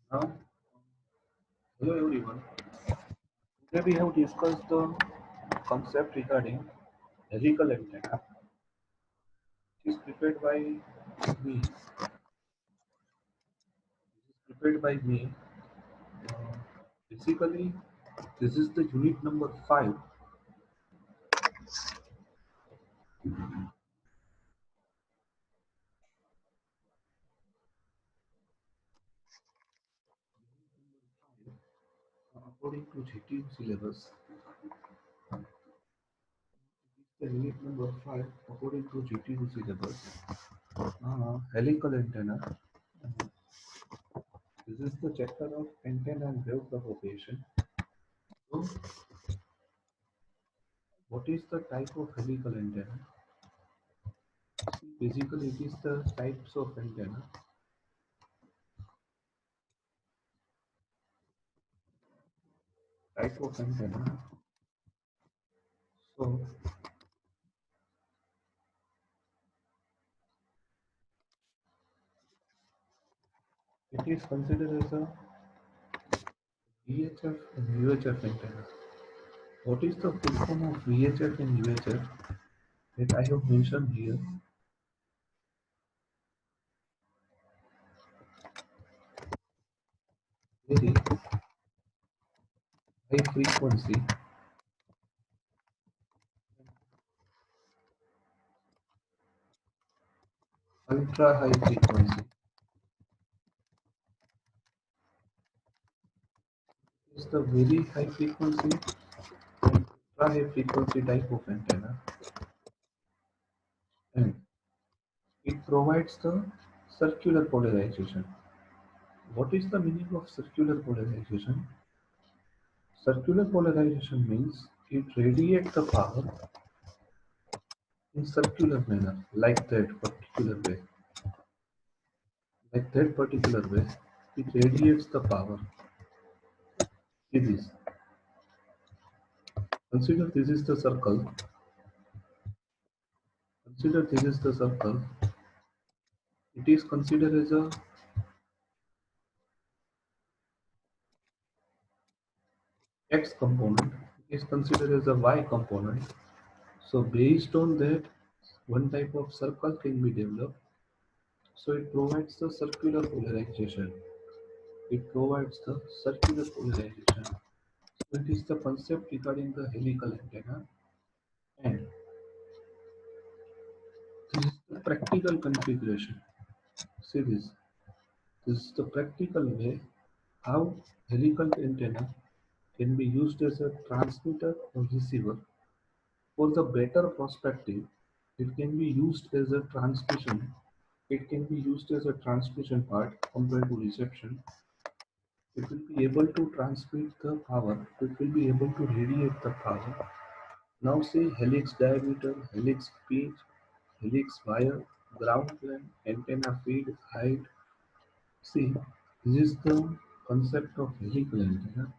Now, hello everyone. Today we have discussed the concept regarding helical antenna. It is prepared by me. Uh, Basically, this is the unit number 5. According to chatiw syllabus. The unit number 5 according to chatiw syllabus. Helical antenna. This is the chapter of antenna and wave propagation. So, what is the type of helical antenna? Basically, it is the types of antenna. Type of antenna. So, it is considered as a VHF and UHF antenna. What is the full form of VHF and UHF that I have mentioned here? Very high frequency, ultra high frequency. It's the very high frequency and ultra high frequency type of antenna, and it provides the circular polarization. What is the meaning of circular polarization? Circular polarization means it radiates the power in circular manner, like that particular way, it radiates the power. See this. Consider this is the circle. Consider this is the circle. It is considered as a x component. It is considered as a y component. So based on that, one type of circle can be developed. So it provides the circular polarization. It provides the circular polarization. So it is the concept regarding the helical antenna, and this is the practical configuration. See this. This is the practical way how helical antenna can be used as a transmitter or receiver. For the better perspective, it can be used as a transmission. It can be used as a transmission part compared to reception. It will be able to transmit the power. It will be able to radiate the power. Now see helix diameter, helix pitch, helix wire, ground plane, antenna feed, height. See, this is the concept of helical antenna.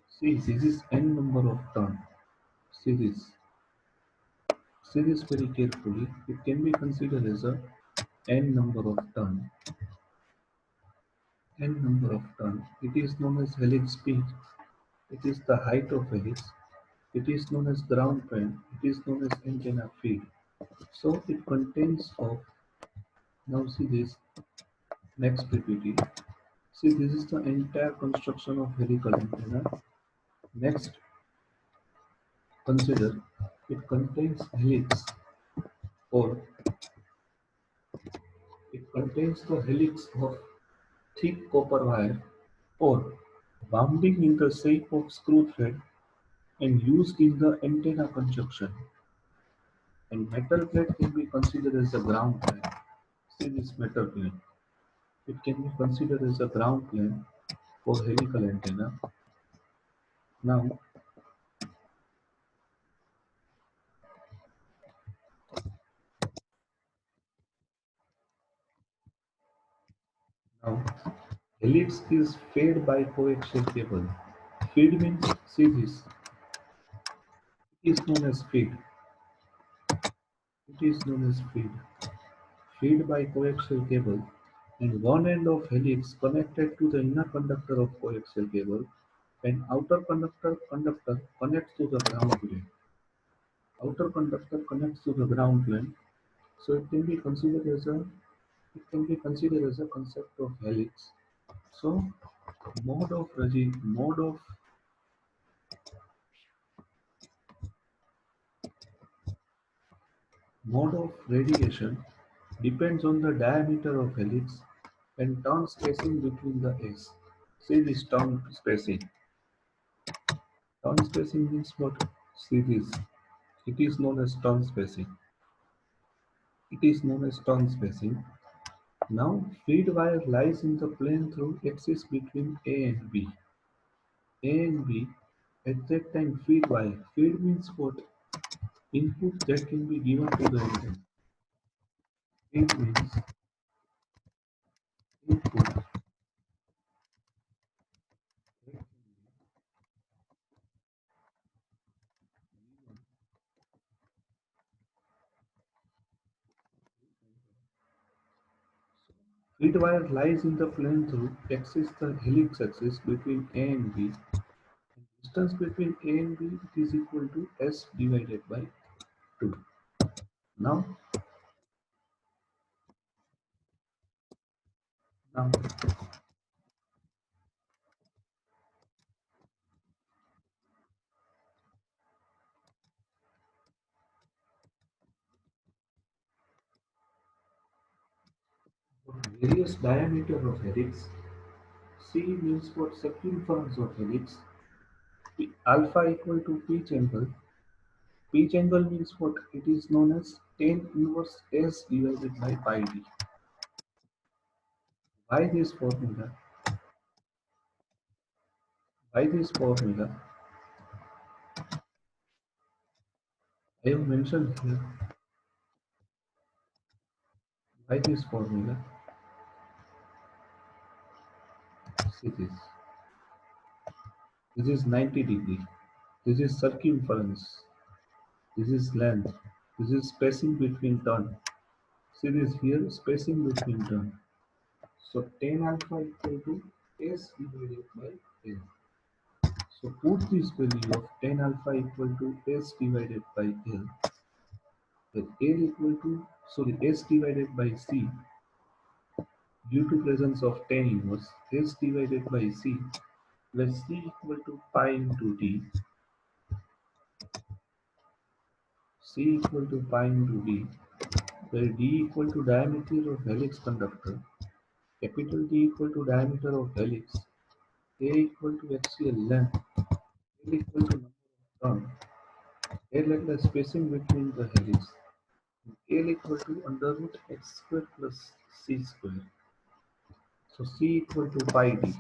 See, this is n number of turn. See this. See this very carefully. It can be considered as a n number of turn. N number of turn. It is known as helix speed. It is the height of helix. It is known as ground plane. It is known as antenna feed. So it contains of, now see this next PPT. See, this is the entire construction of helical antenna. Next, consider it contains helix, or it contains the helix of thick copper wire, or wounding in the shape of screw thread and used in the antenna construction. And metal plate can be considered as a ground plane. See this metal plane. It can be considered as a ground plane for helical antenna. Now, now, helix is fed by coaxial cable. Feed means, see this, it is known as feed. It is known as feed. Feed by coaxial cable. and one end of helix connected to the inner conductor of coaxial cable, and outer conductor connects to the ground plane. Outer conductor connects to the ground plane, so it can be considered as a concept of helix. So mode of regi- mode of radiation depends on the diameter of helix and turn spacing between the S. See this turn spacing. Turn spacing means what? See this. It is known as turn spacing. It is known as turn spacing. Now feed wire lies in the plane through axis between A and B. A and B at that time feed wire. Feed means what? Input that can be given to the antenna. Feed means input. Feed wire lies in the plane through axis the helix axis between A and B. Distance between A and B it is equal to S divided by 2. Now, now various diameter of helix. C means what circumference of helix. Alpha equal to pitch angle. Pitch angle means what? It is known as tan inverse S divided by pi d. By this formula, by this formula, I have mentioned here. By this formula, see this. This is 90 degree. This is circumference. This is length. This is spacing between turn. See this here, spacing between turn. So tan alpha equal to S divided by L. So put this value of tan alpha equal to S divided by L, where L equal to, S divided by C due to presence of tan inverse, S divided by C, where C equal to pi into D, C equal to pi into D, where D equal to diameter of helix conductor, capital D equal to diameter of helix, A equal to axial length, L equal to number of turns, L at the spacing between the helix, L equal to under root x square plus c square. So C equal to pi d.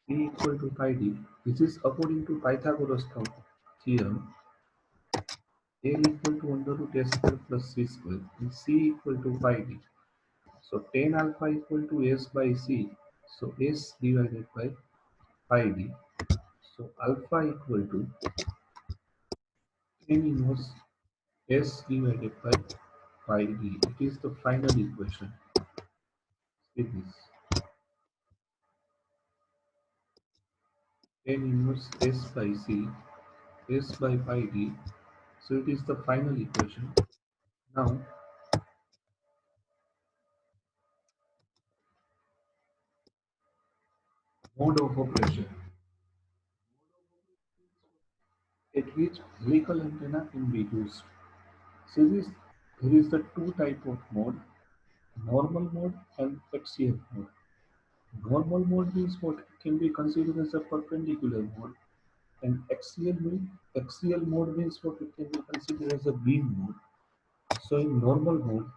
C equal to pi d. This is according to Pythagoras theorem. L equal to under root s square plus c square and C equal to pi d. So tan alpha equal to S by C. So S divided by pi d. So alpha equal to tan inverse S divided by pi d. It is the final equation. See this. Tan inverse S by C, S by pi d. So it is the final equation. Now, mode of operation at which helical antenna can be used. So this, there is the two type of mode, normal mode and axial mode. Normal mode means what can be considered as a perpendicular mode, and axial mode means what it can be considered as a beam mode. So in normal mode,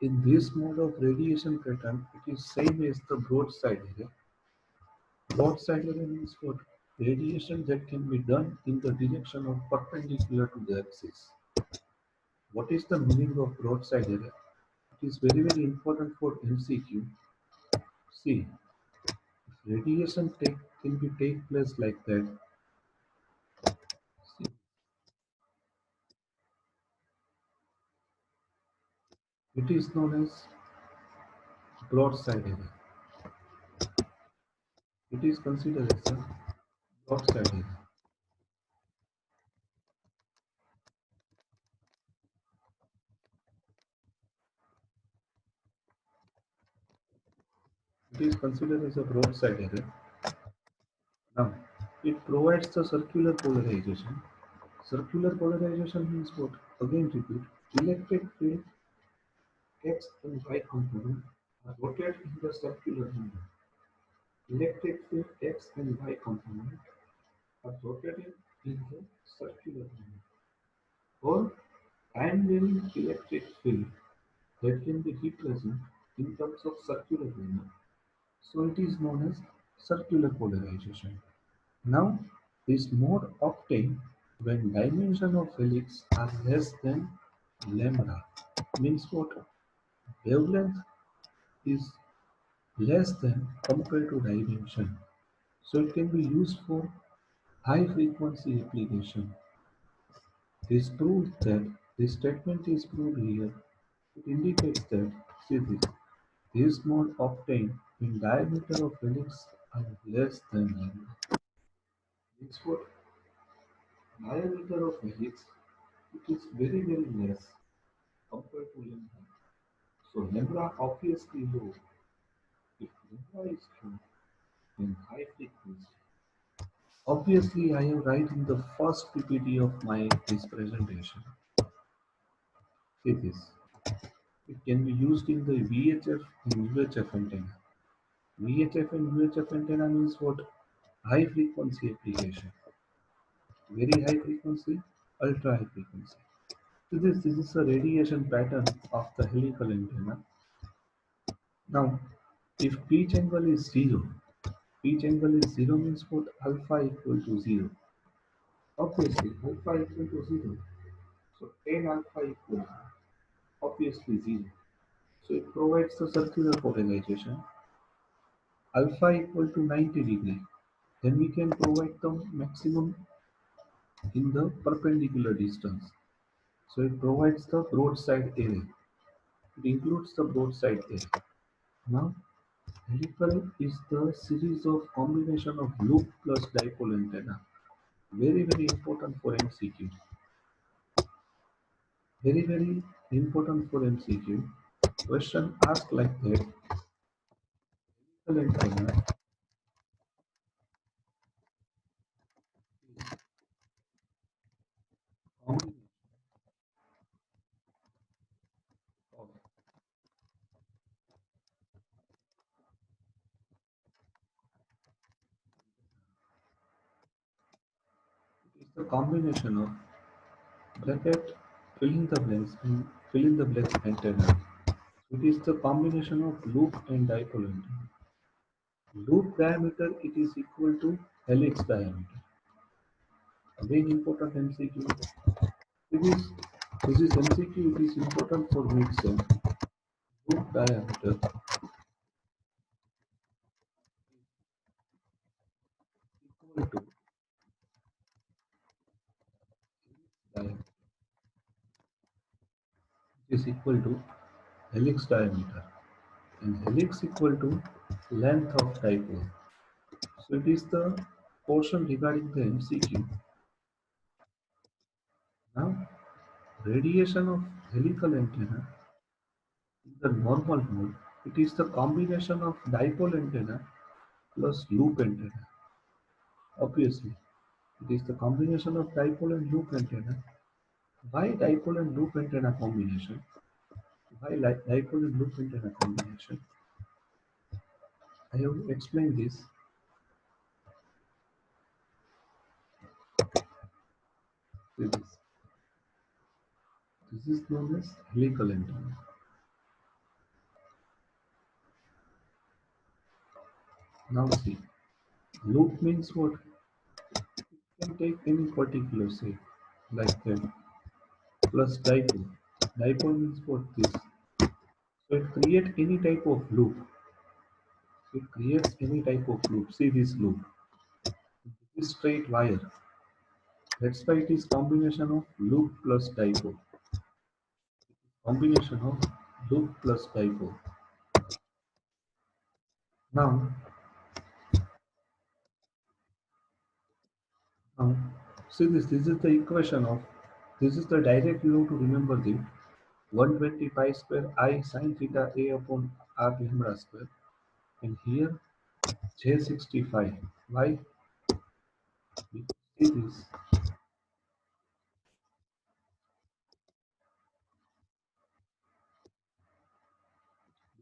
in this mode of radiation pattern, it is same as the broadside array. Broadside array means what? Radiation that can be done in the direction of perpendicular to the axis. What is the meaning of broadside array? It is very important for MCQ. See, if radiation can be take place like that. See, it is known as broadside array. It is considered as a broadside array. It is considered as a broadside array. Now, it provides the circular polarization. Circular polarization means what? Again repeat. Electric field X and Y component are rotated in the circular manner. Electric field X and Y component are rotated in the circular manner. Or time-varying electric field that can be represented in terms of circular manner. So it is known as circular polarization. Now, this mode obtained when dimension of helix are less than lambda. Means what? Wavelength is less than compared to dimension. So it can be used for high frequency application. This proves that this statement is proved here. It indicates that, see this mode obtained when diameter of helix are less than lambda. Means what? Diameter of helix, it is very less compared to lambda. So lambda obviously low. If lambda is low, then high frequency. Obviously, I am writing the first PPT of my this presentation. See this. It can be used in the VHF and UHF antenna. VHF and UHF antenna means what? High frequency application. Very high frequency, ultra high frequency. So this is a radiation pattern of the helical antenna. Now, if pitch angle is 0, pitch angle is 0 means what? Alpha equal to 0. Obviously, alpha equal to 0. So tan alpha equal to obviously 0. So it provides the circular polarization. Alpha equal to 90 degree. Then we can provide the maximum in the perpendicular distance. So it provides the broadside array. It includes the broadside array. Now, helical is the series of combination of loop plus dipole antenna. Very important for MCQ. Very important for MCQ. Question asked like that. Helical antenna is combination of it is the combination of bracket fill in the blanks and fill in the blanks antenna. It is the combination of loop and dipole antenna. Loop diameter it is equal to helix diameter. Again important MCQ. This is MCQ. It is important for mid-sem. Loop diameter equal to diameter is equal to helix diameter and helix equal to length of dipole. So it is the portion regarding the MCQ. Now radiation of helical antenna in the normal mode, it is the combination of dipole antenna plus loop antenna. Obviously, it is the combination of dipole and loop antenna. Why dipole and loop antenna combination? Why dipole and loop antenna combination? I have explained this. This is known as helical antenna. Now see, loop means what? You can take any particular shape like that plus dipole. Dipole means what this. So it creates any type of loop. It creates any type of loop. See this loop. This straight wire. That's why it is combination of loop plus dipole. Combination of loop plus dipole. Now, now see this. This is the equation of. This is the direct you have to remember the 120 pi square I sin theta a upon r lambda square, and here J65. Why? It is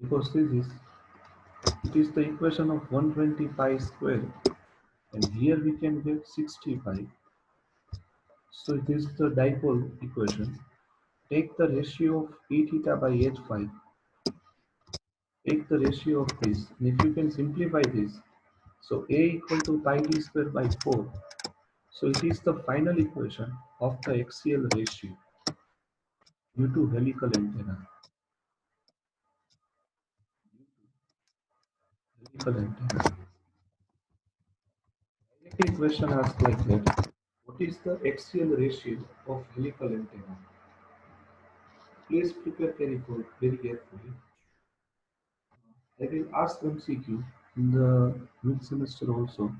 because this is it is the equation of 120 pi square, and here we can get 65. So it is the dipole equation. Take the ratio of E theta by H5. Take the ratio of this, and if you can simplify this, so A equal to pi d square by 4. So it is the final equation of the axial ratio due to helical antenna. Helical antenna. Direct equation asks like that. What is the axial ratio of helical antenna? Please prepare very carefully. I will ask MCQ in the mid semester also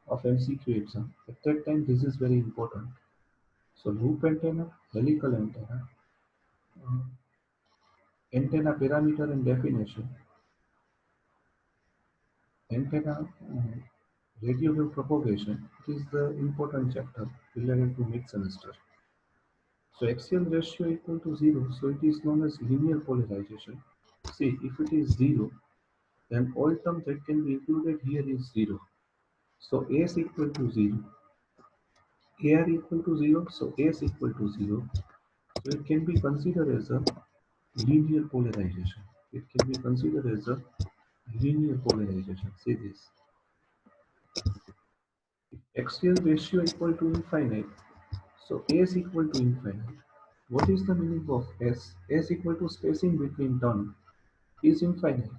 of MCQ exam. At that time, this is very important. So loop antenna, helical antenna, uh, antenna parameter and definition, antenna radio wave propagation. It is the important chapter related to mid semester. So axial ratio equal to 0, so it is known as linear polarization. See, if it is 0, then all terms that can be included here is 0. So S equal to 0, AR equal to 0, so S equal to 0. So it can be considered as a linear polarization. It can be considered as a linear polarization. See this. Axial ratio equal to infinite. So S equal to infinite. What is the meaning of S? S equal to spacing between turn is infinite.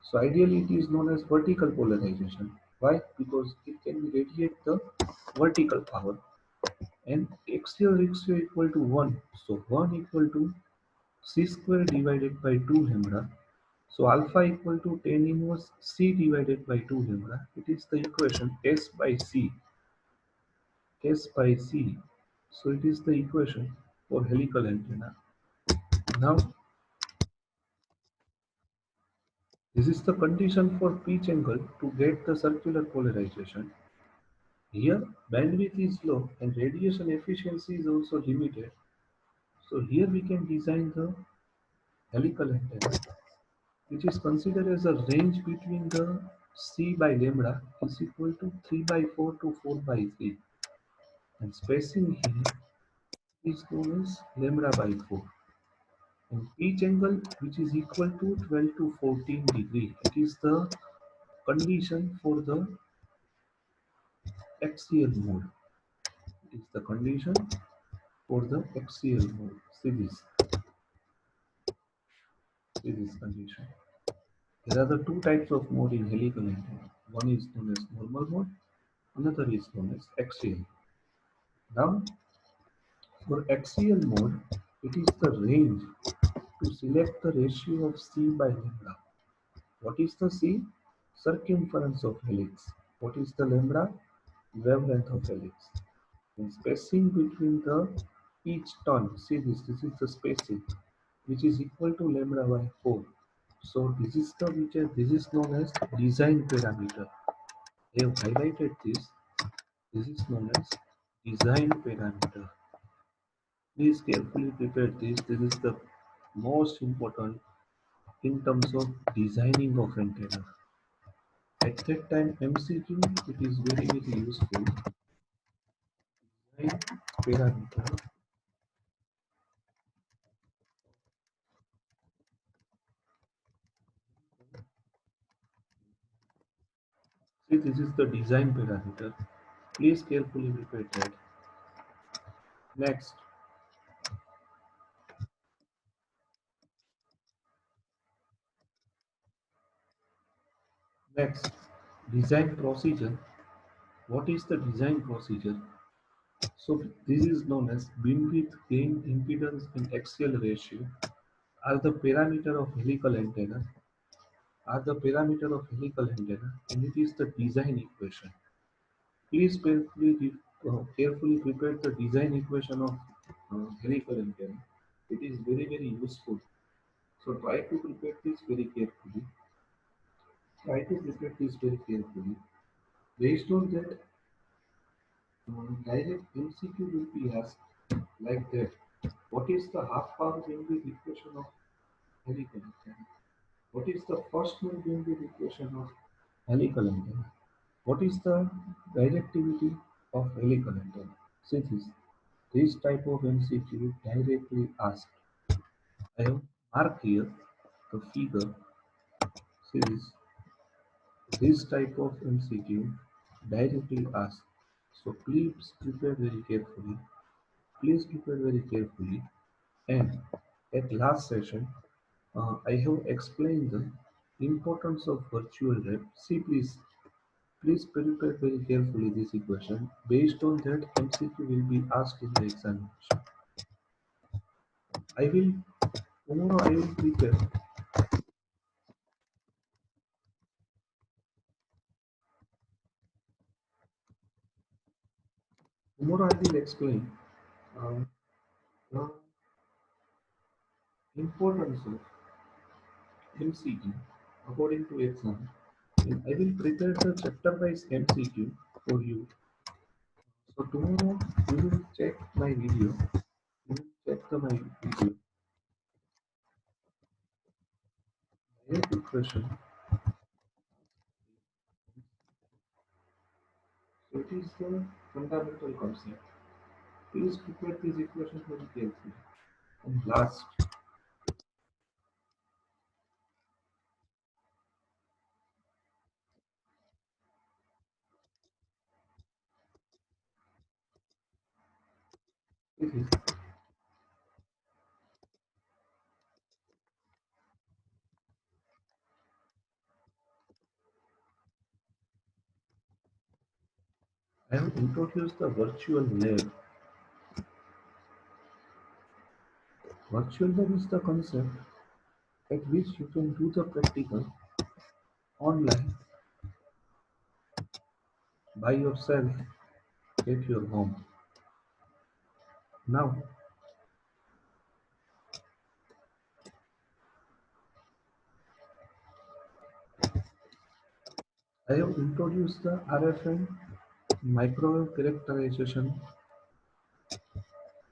So ideally it is known as vertical polarization. Why? Because it can be radiate the vertical power, and axial ratio equal to 1. So 1 equal to c square divided by 2 lambda. So alpha equal to tan inverse c divided by 2 lambda. It is the equation S by C. S by C. So it is the equation for helical antenna. Now this is the condition for pitch angle to get the circular polarization. Here bandwidth is low and radiation efficiency is also limited. So here we can design the helical antenna, which is considered as a range between the C by lambda is equal to 3 by 4 to 4 by 3, and spacing here is known as lambda by 4, and pitch angle which is equal to 12 to 14 degree. It is the condition for the axial mode. It is the condition for the axial mode. See this condition. There are the two types of mode in helical antenna. One is known as normal mode, another is known as axial. Now, for axial mode, it is the range to select the ratio of C by lambda. What is the C? Circumference of helix. What is the lambda? Wavelength of helix. And spacing between the each turn. See this is the spacing, which is equal to lambda by 4. So this is known as design parameter. I have highlighted this. This is known as design parameter. Please carefully prepare this. This is the most important in terms of designing of antenna. At that time, MCQ, it is very useful. Design parameter. See, this is the design parameter. Please carefully prepare that. Next, next, design procedure. What is the design procedure? So this is known as beamwidth, gain, impedance, and axial ratio are the parameter of helical antenna, are the parameter of helical antenna, and it is the design equation. Please carefully prepare the design equation of helical antenna. It is very useful. So try to prepare this very carefully. Try to prepare this very carefully. Based on that, direct MCQ will be asked like that. What is the half power beamwidth equation of helical antenna? What is the first mode beamwidth equation of helical antenna? What is the directivity of helical antenna? See this type of MCQ directly asked. I have marked here the figure. See this type of MCQ directly asked. So please prepare very carefully. Please prepare very carefully. And at last session, I have explained the importance of virtual rep. See, please prepare very carefully this equation. Based on that, MCQ will be asked in the examination. I will tomorrow. I will prepare. Tomorrow I will explain uh, the importance of MCQ according to exam. And I will prepare the chapter-wise MCQ for you. So tomorrow you will check my video. You will check my video. Direct equation. So it is the fundamental concept. Please prepare this equation very carefully. And last, this is I have introduced the virtual lab. Virtual lab is the concept at which you can do the practical online by yourself at your home. Now, I have introduced the RFM microwave characterization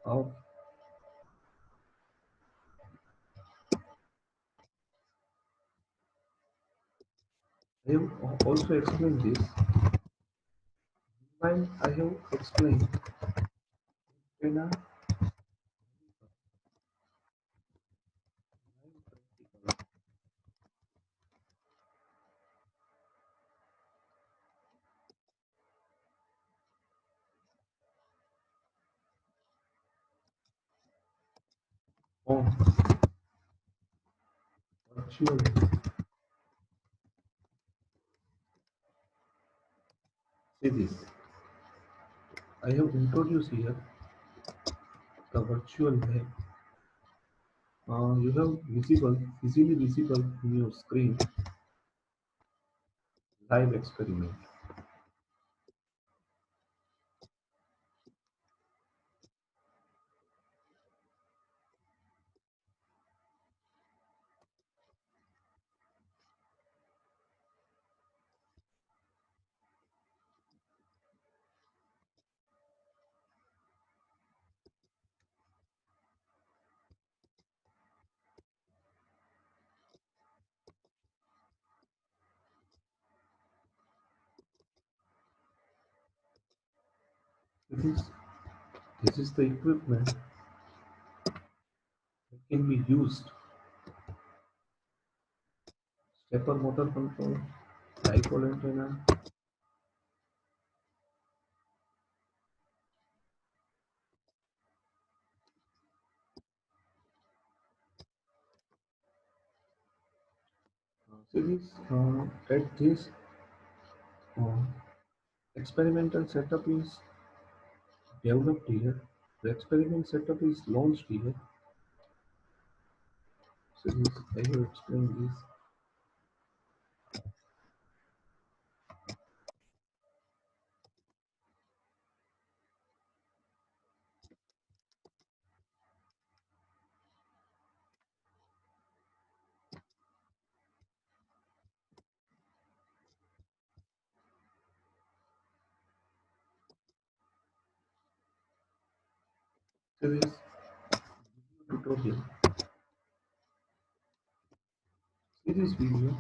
of I have also explained this. While I have explained antenna on virtual see this. I have introduced here the virtual lab. You have easily visible in your screen live experiment. This is this is the equipment that can be used. Stepper motor control, dipole antenna. See this at this uh, experimental setup is developed here. The experiment setup is launched here. So this I will explain this. See this tutorial. See this video.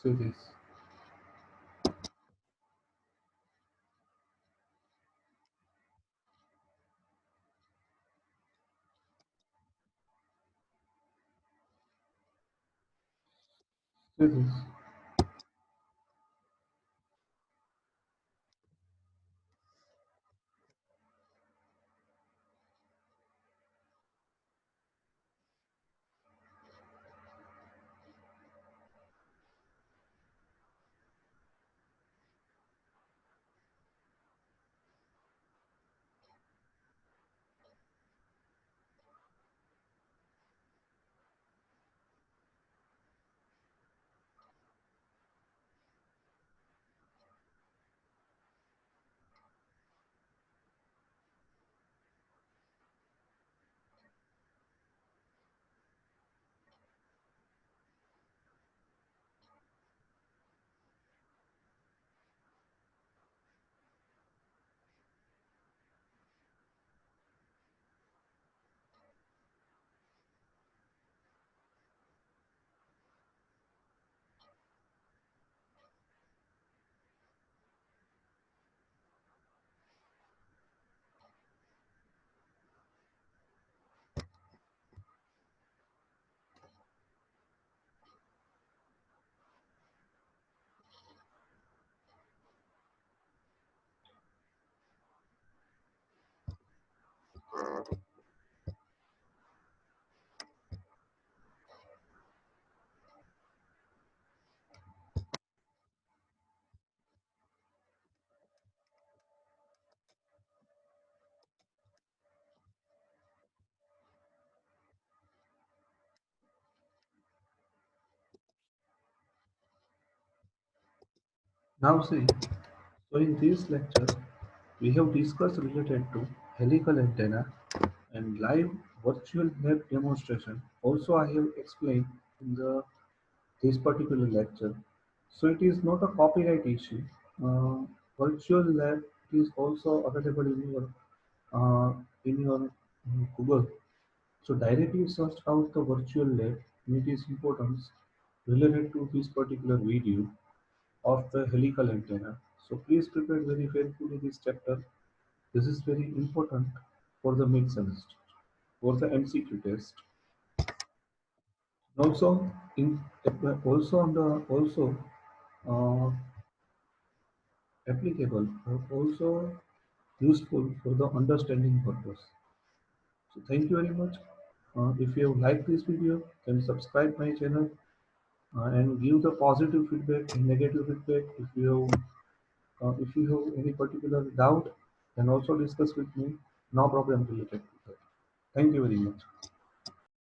See this. See this. Now see. So in this lecture, we have discussed related to helical antenna and live virtual lab demonstration. Also, I have explained in the this particular lecture. So it is not a copyright issue. Uh, Virtual lab is also available in your Google. So directly search out the virtual lab and it is important related to this particular video of the helical antenna. So please prepare very carefully this chapter. This is very important for the mid semester, for the MCQ test. Also, in also on the also uh, applicable or also useful for the understanding purpose. So thank you very much. If you have liked this video, then subscribe my channel and give the positive feedback and negative feedback. If you have any particular doubt, then also discuss with me. No problem related to that. Thank you very much.